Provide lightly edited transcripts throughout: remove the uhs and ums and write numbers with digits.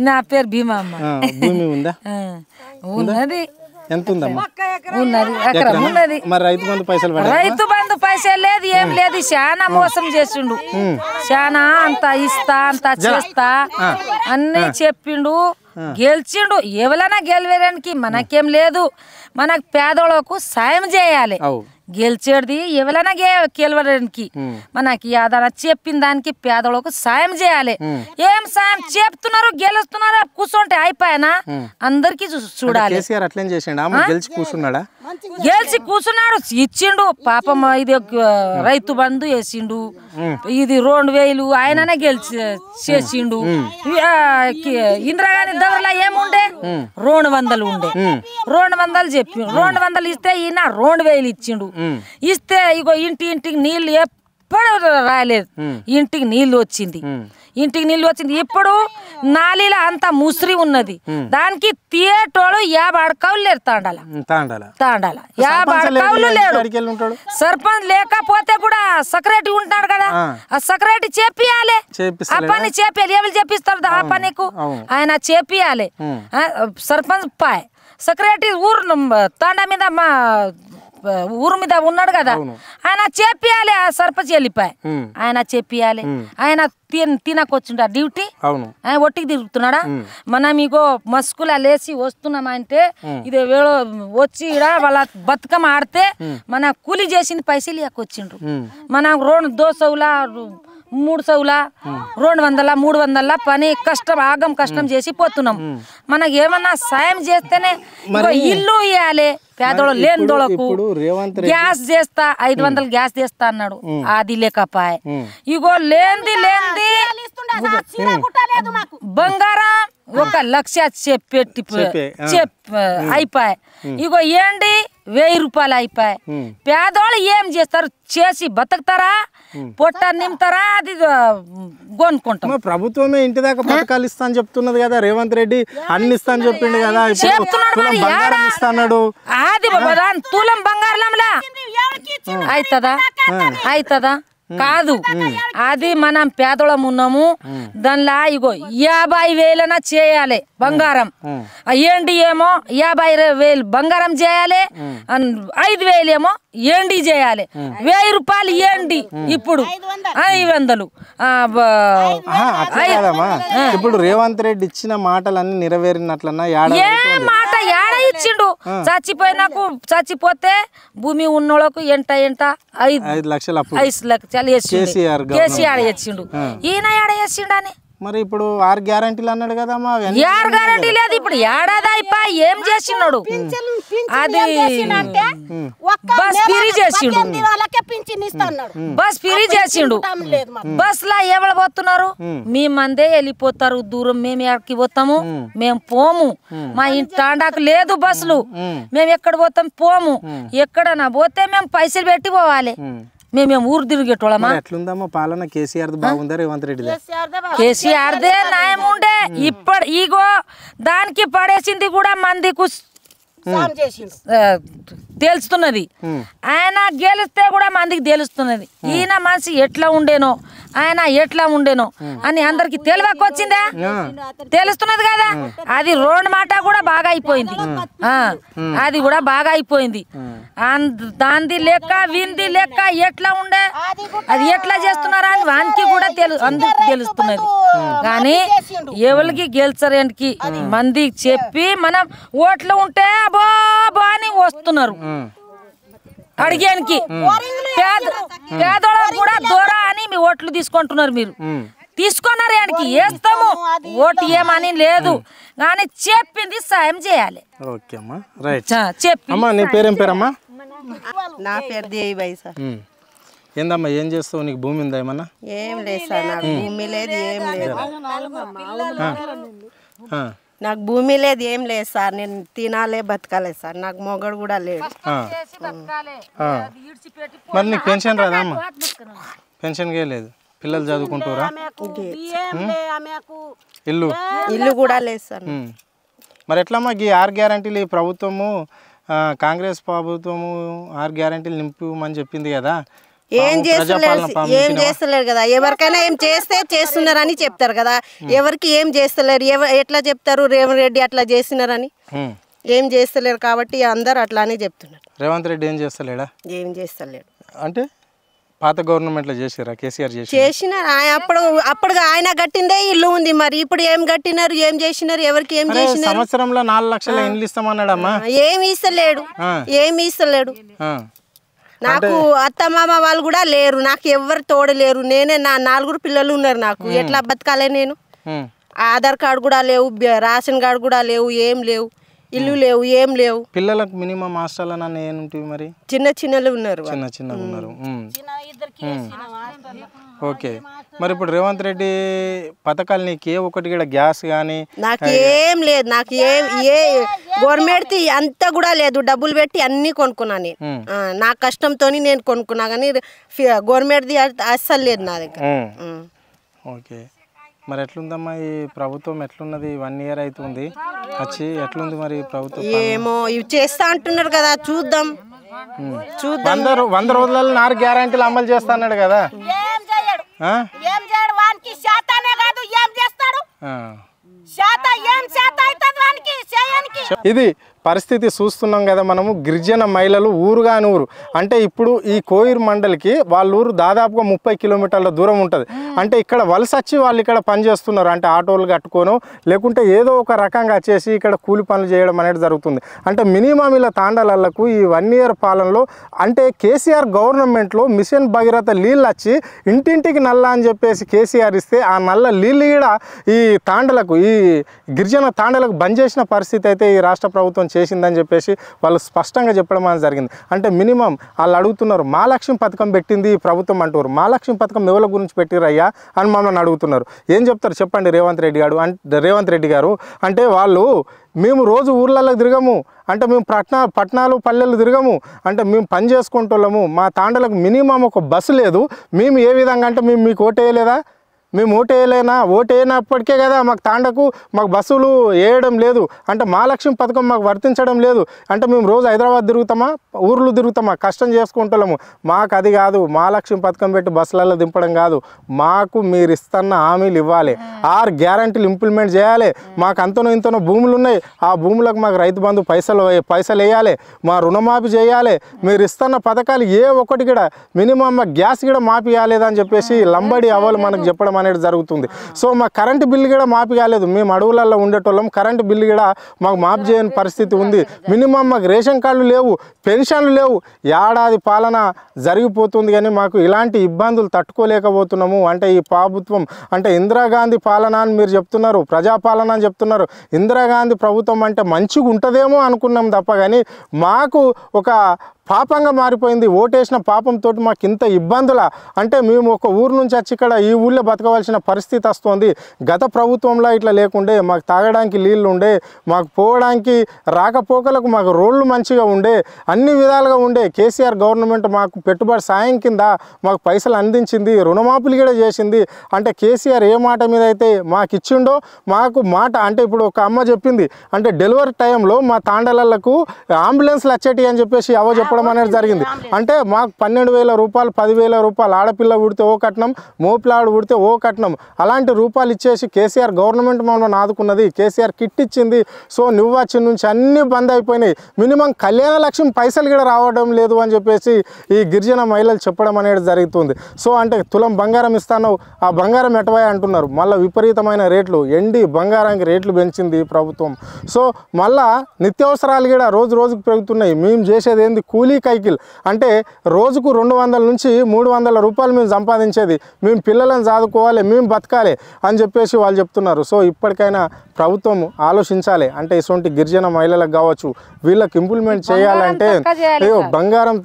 నా పేరు భీమమ్మ. భూమి ఉందా? ఉన్నది. ఎంత ఉందమ్మా? ఉన్నది, ఎకరం ఉన్నది. మరి రైతు బంధు పైసలు పడ్డాయా? రైతు బంధు పైసలు లేదు, ఏం లేదు. చాలా మోసం చేసిండు, చాలా అంత ఇస్తా అంత చేస్తా అన్నీ చెప్పిండు. గెలిచిండు. ఎవరైనా గెలవడానికి మనకేం లేదు, మనకు పేదోళ్ళకు సాయం చేయాలి. గెలిచేది ఎవరైనా గెలవడానికి మనకి ఏదైనా చెప్పిన దానికి పేదోళ్ళకు సాయం చేయాలి. ఏం సాయం చెప్తున్నారు, గెలుస్తున్నారు, కూర్చుంటే అయిపోయానా? అందరికి చూడాలి. గెలిచి కూర్చున్నాడు, ఇచ్చిండు. పాపం ఇది రైతు బంధు వేసిండు, ఇది 2000 ఆయననే గెలిచి చేసిండు. ఇందిరాగాంధీ దగ్గరలో ఏముండే 200 ఉండే. 200 చెప్పి 200 ఇస్తే ఈయన 2000 ఇచ్చిండు. ఇస్తే ఇగో ఇంటికి నీళ్లు ఎప్పుడు రాలేదు, ఇంటికి నీళ్లు వచ్చింది. ఇప్పుడు నాలీల అంత ముసిరి ఉన్నది, దానికి తీయేటోళ్ళు 50 అడకవులు లేరు. తాండాల 50 అడకవులు లేడు. సర్పంచ్ లేకపోతే కూడా సెక్రటరీ ఉంటాడు కదా, ఆ సెక్రటరీ చేపియాలి. ఆ పని చేపియాలి. ఎవరు చేపిస్తారు ఆ పనికు? ఆయన చేపియాలి. సర్పంచ్ పాయ్ సెక్రటరీ తాండా మీద ఊరు మీద ఉన్నాడు కదా, ఆయన చెప్పియాలి. ఆ సర్పంచ్ వెళ్ళిపోయి ఆయన చెప్పియాలి. ఆయన తినకొచ్చుంటా డ్యూటీ, ఆయన ఒట్టికి తిరుగుతున్నాడా? మనం ఇగో మస్కులా లేచి వస్తున్నామంటే ఇది వచ్చి వాళ్ళ బతుకమ్మ ఆడితే మన కూలి చేసింది పైసలు ఇవ్వకొచ్చిండ్రు. మనం 200 300 200 300 పని కష్టం ఆగం కష్టం చేసి పోతున్నాం. మనకి ఏమన్నా సాయం చేస్తేనే ఇల్లు ఇవ్వాలి పేదోళ్ళు లేనిదోళ్ళకు. గ్యాస్ చేస్తా 500 గ్యాస్ చేస్తా అన్నాడు, అది లేకపాయే. ఇగో లేంది బంగారం 1 లక్ష పెట్టి అయిపోయి. ఇగో ఏంటి 1000 రూపాయలు అయిపోయి. పేదోళ్ళు ఏం చేస్తారు? చేసి బతుకుతారా? పొట్ట నింపుతారా? అది కొనుక్కుంటాం. ప్రభుత్వమే ఇంటి దాకా పథకాలు ఇస్తా అని చెప్తున్నది కదా, రేవంత్ రెడ్డి అన్ని ఇస్తా అని చెప్పిండు కదా, చెప్తున్నాడు. అది తులం బంగారంలా అవుతుందా? కాదు. అది మనం పేదోళం ఉన్నాము, దానిలా ఇగో 50,000 చేయాలి బంగారం. ఏంటి ఏమో 50,000 బంగారం చేయాలి, 5,000 ఏమో ఏండి చేయాలి. 1000 రూపాయలు ఏండి ఇప్పుడు 500. ఇప్పుడు రేవంత్ రెడ్డి ఇచ్చిన మాటలన్నీ నెరవేరినట్లన్నా ఏ మాట ఏడ ఇచ్చిండు? చచ్చిపోతే భూమి ఉన్నోళ్ళకు ఎంట 5 లక్షలు కేసీఆర్ చేసిండు. ఈయన ఏడ చేసిండు అని మరి ఇప్పుడు 6 గ్యారంటీలు అన్నాడు కదా, 6 గ్యారంటీ లేదు. ఇప్పుడు ఏడాది అయిపోయి ఏం చేసినాడు? అది బస్ ఫ్రీ చేసిండు. బస్ లా ఎవరు పోతున్నారు? మీ మందే వెళ్ళిపోతారు దూరం. మేము ఎక్కడికి పోతాము? మేము పోము. మా ఇంటి తాండాకు లేదు బస్సులు. మేము ఎక్కడ పోతాం? పోము. ఎక్కడన్నా పోతే మేము పైసలు పెట్టి పోవాలి. మేము ఊరు తిరిగేటోళ్ళమా? ఎట్లుందమ్మా పాలన? కేసీఆర్ బాగుందా రేవంత్ రెడ్డి? కేసీఆర్దే న్యాయం ఉండే. ఇప్పుడు ఇగో దానికి పడేసింది కూడా మందికు తెలుస్తున్నది. ఆయన గెలిస్తే కూడా మందికి తెలుస్తున్నది. ఈయన మనిషి ఎట్లా ఉండేనో, ఆయన ఎట్లా ఉండేనో అని అందరికి తెలియకొచ్చిందా? తెలుస్తున్నది కదా. అది రోడ్ మాట కూడా బాగా అయిపోయింది. అది కూడా బాగా అయిపోయింది. దాంది లెక్క వింది లెక్క ఎట్లా ఉండే, అది ఎట్లా చేస్తున్నారా అని వానికి కూడా అందరికి తెలుస్తున్నది. కానీ ఎవరికి గెలిచడానికి మంది చెప్పి మనం ఓట్లు ఉంటే బాబా అని వస్తున్నారు అడిగానికి. పేదోళ్ళకు కూడా దూరా అని మీ ఓట్లు తీసుకుంటున్నారు. మీరు తీసుకున్నారు ఆయనకి వేస్తాము ఓటు ఏమని లేదు, కానీ చెప్పింది సాయం చేయాలి. నీ పేరేం పేరమ్మా? నా పేరు దేవిబాయి సార్. ఏందమ్మా ఏం చేస్తావు? నీకు భూమి ఉందా ఏమన్నా? ఏం లేదు సార్, నాకు భూమి లేదు, ఏం లేదు. నాకు భూమి లేదు, ఏం లేదు సార్. నేను తినాలే బతకాలే సార్. నాకు మొగడు కూడా లేడు. మరి నీకు పెన్షన్ రాదా అమ్మా? పెన్షన్ లేదు. పిల్లలు చదువుకుంటారా? ఇల్లు కూడా లేదు సార్. మరి ఎట్లమ్మా ఈ 6 గ్యారంటీలు ఈ ప్రభుత్వము కాంగ్రెస్ ప్రభుత్వము 6 గ్యారంటీలు నింపమని చెప్పింది కదా, ఏం చేస్తలేరు చేస్తలేరు కదా. ఎవరికైనా ఏం చేస్తే చేస్తున్నారని చెప్తారు కదా, ఎవరికి ఏం చేస్తలేరు. ఎట్లా చెప్తారు రేవంత్ రెడ్డి అట్లా చేస్తున్నారని? ఏం చేస్తలేరు కాబట్టి అందరు అట్లానే చెప్తున్నారు. రేవంత్ రెడ్డి ఏం చేస్తలేడా? ఏం చేస్తలేడు అంటే పాత గవర్నమెంట్లో చేసిరా? కేసీఆర్ చేసినారు. అప్పుడు ఆయన కట్టిందే ఇల్లు ఉంది, మరి ఇప్పుడు ఏం కట్టినారు, ఏం చేసినారు, ఎవరికి ఏం చేసినారు? సంవత్సరంలో 4 లక్షల ఇండ్లు ఇస్తామన్నాడమ్మా. ఏమి ఇస్తలేడు, ఏమి ఇస్తలేడు. నాకు అత్త మామ వాళ్ళు కూడా లేరు, నాకు ఎవరు తోడలేరు. నేనే, నా 4 పిల్లలు ఉన్నారు. నాకు ఎట్లా బతకాలే నేను? ఆధార్ కార్డు కూడా లేవు, రేషన్ కార్డు కూడా లేవు, ఏం లేవు, ఇల్లు లేవు, ఏం లేవు. పిల్లలకు మినిమం హాస్టల్ అన్న ఏంటివి మరి? చిన్నలు ఉన్నారు, చిన్నగా ఉన్నారు. ఓకే, మరి ఇప్పుడు రేవంత్ రెడ్డి పథకాలు నీకు ఏ ఒకటి కూడా గ్యాస్ కానీ నాకు ఏం లేదు. నాకు ఏ గవర్నమెంట్ అంతా కూడా లేదు. డబ్బులు పెట్టి అన్ని కొనుక్కున్నా నేను, నా కష్టంతో నేను కొనుక్కున్నా, కానీ గవర్నమెంట్ది అస్సలు లేదు నా దగ్గర. ఓకే, మరి ఎట్లుందమ్మా ఈ ప్రభుత్వం? ఎట్లున్నది? 1 ఇయర్ అవుతుంది వచ్చి, ఎట్లుంది మరి ప్రభుత్వం? ఏమో ఇవి చేస్తా అంటున్నారు కదా, చూద్దాం. 100 రోజులలో 4 గ్యారంటీలు అమలు చేస్తా అన్నాడు కదా. ఇది పరిస్థితి చూస్తున్నాం కదా మనము. గిరిజన మహిళలు ఊరుగాని ఊరు అంటే ఇప్పుడు ఈ కోయిర్ మండలికి వాళ్ళ ఊరు దాదాపుగా 30 కిలోమీటర్ల దూరం ఉంటుంది. అంటే ఇక్కడ వలస వచ్చి వాళ్ళు ఇక్కడ పని చేస్తున్నారు. అంటే ఆటోలు కట్టుకోను లేకుంటే ఏదో ఒక రకంగా వచ్చేసి ఇక్కడ కూలి పనులు చేయడం అనేది జరుగుతుంది. అంటే మినిమం ఇలా తాండాలకు ఈ 1 ఇయర్ పాలనలో అంటే కేసీఆర్ గవర్నమెంట్లో మిషన్ భగీరథ నీళ్ళు వచ్చి ఇంటింటికి నల్ల అని చెప్పేసి కేసీఆర్ ఇస్తే ఆ నల్ల నీళ్ళు కూడా ఈ తాండలకు, ఈ గిరిజన తాండలకు బంద్ చేసిన పరిస్థితి అయితే ఈ రాష్ట్ర ప్రభుత్వం చేసిందని చెప్పేసి వాళ్ళు స్పష్టంగా చెప్పడం అనేది జరిగింది. అంటే మినిమం వాళ్ళు అడుగుతున్నారు, మహాలక్ష్మి పథకం పెట్టింది ఈ ప్రభుత్వం అంటారు. మహాలక్ష్మి పథకం ఎవరి గురించి పెట్టిరయ్యా అని మమ్మల్ని అడుగుతున్నారు. ఏం చెప్తారు చెప్పండి రేవంత్ రెడ్డి గారు? అంటే వాళ్ళు మేము రోజు ఊర్లలో తిరగము, అంటే మేము పట్టణాలు పల్లెలు తిరగము, అంటే మేము పని చేసుకుంటున్నాము. మా తాండలకు మినిమం ఒక బస్సు లేదు. మేము ఏ విధంగా అంటే మేము మీకు ఓటేయలేదా? మేము ఓటేయనప్పటికే కదా మాకు తాండకు మాకు బస్సులు వేయడం లేదు. అంటే మహాలక్ష్మి పథకం మాకు వర్తించడం లేదు. అంటే మేము రోజు హైదరాబాద్ తిరుగుతామా, ఊర్లు తిరుగుతామా, కష్టం చేసుకుంటున్నాము. మాకు అది కాదు, మహాలక్ష్మి పథకం పెట్టి బస్సులలో దింపడం కాదు. మాకు మీరు ఇస్తున్న హామీలు ఇవ్వాలి, 6 గ్యారంటీలు ఇంప్లిమెంట్ చేయాలి. మాకు అంతనో ఇంతనో భూములు ఉన్నాయి, ఆ భూములకు మాకు రైతు బంధు పైసలు వేయాలి, మా రుణమాఫీ చేయాలి. మీరు ఇస్తున్న పథకాలు ఏ ఒక్కటి కూడా మినిమం గ్యాస్ కూడా మాఫీ కాలేదని చెప్పేసి లంబడి అవ్వాలి మనకు చెప్పడం అనేది జరుగుతుంది. సో మా కరెంటు బిల్లు కూడా మాఫీ కాలేదు. మేము అడవులలో ఉండేటోళ్ళం, కరెంటు బిల్లు కూడా మాకు మాఫీ చేయని పరిస్థితి ఉంది. మినిమం మాకు రేషన్ కార్డులు లేవు, పెన్షన్లు లేవు. ఏడాది పాలన జరిగిపోతుంది కానీ మాకు ఇలాంటి ఇబ్బందులు తట్టుకోలేకపోతున్నాము. అంటే ఈ ప్రభుత్వం అంటే ఇందిరాగాంధీ పాలన అని మీరు చెప్తున్నారు, ప్రజాపాలన అని చెప్తున్నారు. ఇందిరాగాంధీ ప్రభుత్వం అంటే మంచిగా ఉంటుందేమో అనుకున్నాం తప్ప కానీ మాకు ఒక పాపంగా మారిపోయింది. ఓటేసిన పాపంతో మాకు ఇంత ఇబ్బందుల అంటే మేము ఒక ఊరు నుంచి వచ్చి ఇక్కడ ఈ ఊళ్ళో బతకవలసిన పరిస్థితి వస్తుంది. గత ప్రభుత్వంలో ఇట్లా లేకుండే, మాకు తాగడానికి నీళ్ళు ఉండే, మాకు పోవడానికి రాకపోకలకు మాకు రోడ్లు మంచిగా ఉండే, అన్ని విధాలుగా ఉండే. కేసీఆర్ గవర్నమెంట్ మాకు పెట్టుబడి సాయం కింద మాకు పైసలు అందించింది, రుణమాఫీలు కూడా చేసింది. అంటే కేసీఆర్ ఏ మాట మీద అయితే మాకు ఇచ్చిండో మాకు మాట అంటే ఇప్పుడు ఒక అమ్మ చెప్పింది, అంటే డెలివరీ టైంలో మా తాండలకు అంబులెన్స్లు వచ్చేటి అని చెప్పేసి చెప్పడం అనేది జరిగింది. అంటే మాకు 12,000 రూపాయలు 10,000 రూపాయలు ఆడపిల్ల పుడితే ఓ కట్నం, మోపిలాడు పుడితే ఓ కట్నం, అలాంటి రూపాయలు ఇచ్చేసి కేసీఆర్ గవర్నమెంట్ మమ్మల్ని ఆదుకున్నది. కేసీఆర్ కిట్ ఇచ్చింది. సో నువ్వు వచ్చి నుంచి అన్నీ బంద్ అయిపోయినాయి. మినిమం కళ్యాణ లక్ష్యం పైసలు కూడా రావడం లేదు అని చెప్పేసి ఈ గిరిజన మహిళలు చెప్పడం అనేది జరుగుతుంది. సో అంటే తులం బంగారం ఇస్తాను, ఆ బంగారం ఎటవాయి అంటున్నారు. మళ్ళీ విపరీతమైన రేట్లు, ఎండి బంగారానికి రేట్లు పెంచింది ప్రభుత్వం. సో మళ్ళా నిత్యావసరాలు కూడా రోజు రోజుకు పెరుగుతున్నాయి. మేము చేసేది ఏంది, కూలీ కైకిల్ అంటే రోజుకు 200 నుంచి 300 రూపాయలు మేము సంపాదించేది, మేము పిల్లలను చదువుకోవాలి, మేము బతకాలి అని చెప్పేసి వాళ్ళు చెప్తున్నారు. సో ఇప్పటికైనా ప్రభుత్వం ఆలోచించాలి. అంటే ఇటువంటి గిరిజన మహిళలకు కావచ్చు, వీళ్ళకి ఇంప్లిమెంట్ చేయాలంటే బంగారం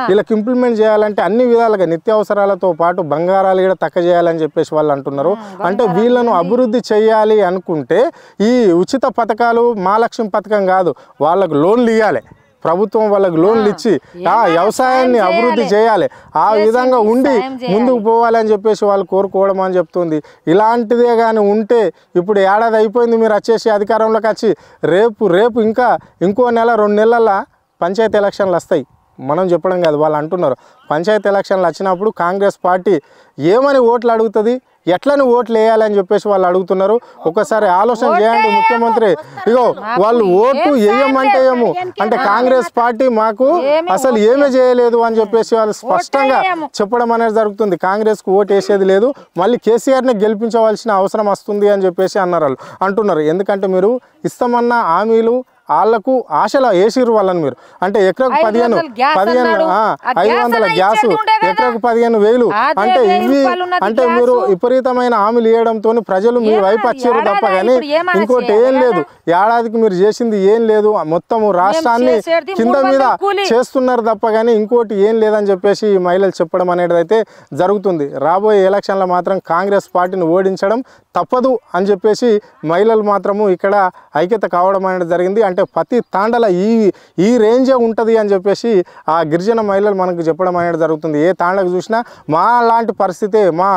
వీళ్ళకి ఇంప్లిమెంట్ చేయాలంటే అన్ని విధాలుగా నిత్యావసరాలతో పాటు బంగారాలు కూడా తక్కువ చేయాలని చెప్పేసి వాళ్ళు అంటున్నారు. అంటే వీళ్ళను అభివృద్ధి చేయాలి అనుకుంటే ఈ ఉచిత పథకాలు మహాలక్ష్మి పథకం కాదు, వాళ్ళకు లోన్లు ఇవ్వాలి. ప్రభుత్వం వాళ్ళకి లోన్లు ఇచ్చి ఆ వ్యవసాయాన్ని అభివృద్ధి చేయాలి, ఆ విధంగా ఉండి ముందుకు పోవాలని చెప్పేసి వాళ్ళు కోరుకోవడం అని చెప్తుంది. ఇలాంటిదే కానీ ఉంటే ఇప్పుడు ఏడాది అయిపోయింది మీరు వచ్చేసి అధికారంలోకి వచ్చి, రేపు ఇంకా ఇంకో నెల 2 నెలల పంచాయతీ ఎలక్షన్లు వస్తాయి. మనం చెప్పడం కాదు, వాళ్ళు అంటున్నారు పంచాయతీ ఎలక్షన్లు వచ్చినప్పుడు కాంగ్రెస్ పార్టీ ఏమని ఓట్లు అడుగుతుంది, ఎట్లని ఓట్లు వేయాలని చెప్పేసి వాళ్ళు అడుగుతున్నారు. ఒకసారి ఆలోచన చేయండి ముఖ్యమంత్రి. ఇగో వాళ్ళు ఓటు వేయమంటే ఏమో అంటే కాంగ్రెస్ పార్టీ మాకు అసలు ఏమీ చేయలేదు అని చెప్పేసి వాళ్ళు స్పష్టంగా చెప్పడం అనేది జరుగుతుంది. కాంగ్రెస్కు ఓటు వేసేది లేదు, మళ్ళీ కేసీఆర్ని గెలిపించవలసిన అవసరం వస్తుంది అని చెప్పేసి అంటున్నారు. ఎందుకంటే మీరు ఇస్తామన్న హామీలు వాళ్ళకు ఆశలు వేసిరు వాళ్ళని మీరు. అంటే ఎకరకు 15 500 గ్యాసు, ఎకరకు 15,000 అంటే ఇవి అంటే మీరు విపరీతమైన హామీలు ఇవ్వడంతో ప్రజలు మీ వైపు వచ్చారు తప్ప కానీ ఇంకోటి ఏం లేదు. ఏడాదికి మీరు చేసింది ఏం లేదు, మొత్తము రాష్ట్రాన్ని కింద మీద చేస్తున్నారు తప్ప కానీ ఇంకోటి ఏం లేదని చెప్పేసి మహిళలు చెప్పడం అనేది అయితే జరుగుతుంది. రాబోయే ఎలక్షన్లో మాత్రం కాంగ్రెస్ పార్టీని ఓడించడం తప్పదు అని చెప్పేసి మహిళలు మాత్రము ఇక్కడ ఐక్యత కావడం అనేది జరిగింది. అంటే ప్రతి తాండల ఈ రేంజే ఉంటుంది అని చెప్పేసి ఆ గిరిజన మహిళలు మనకు చెప్పడం అనేది జరుగుతుంది. ఏ తాండకు చూసినా మా లాంటి పరిస్థితే, మా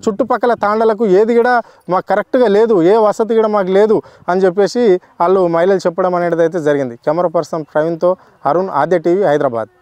చుట్టుపక్కల తాండలకు ఏది కూడా మాకు కరెక్ట్గా లేదు, ఏ వసతి కూడా మాకు లేదు అని చెప్పేసి వాళ్ళు మహిళలు చెప్పడం అనేది అయితే జరిగింది. కెమెరా పర్సన్ ప్రవీణ్తో అరుణ్, ఆద్య టీవీ, హైదరాబాద్.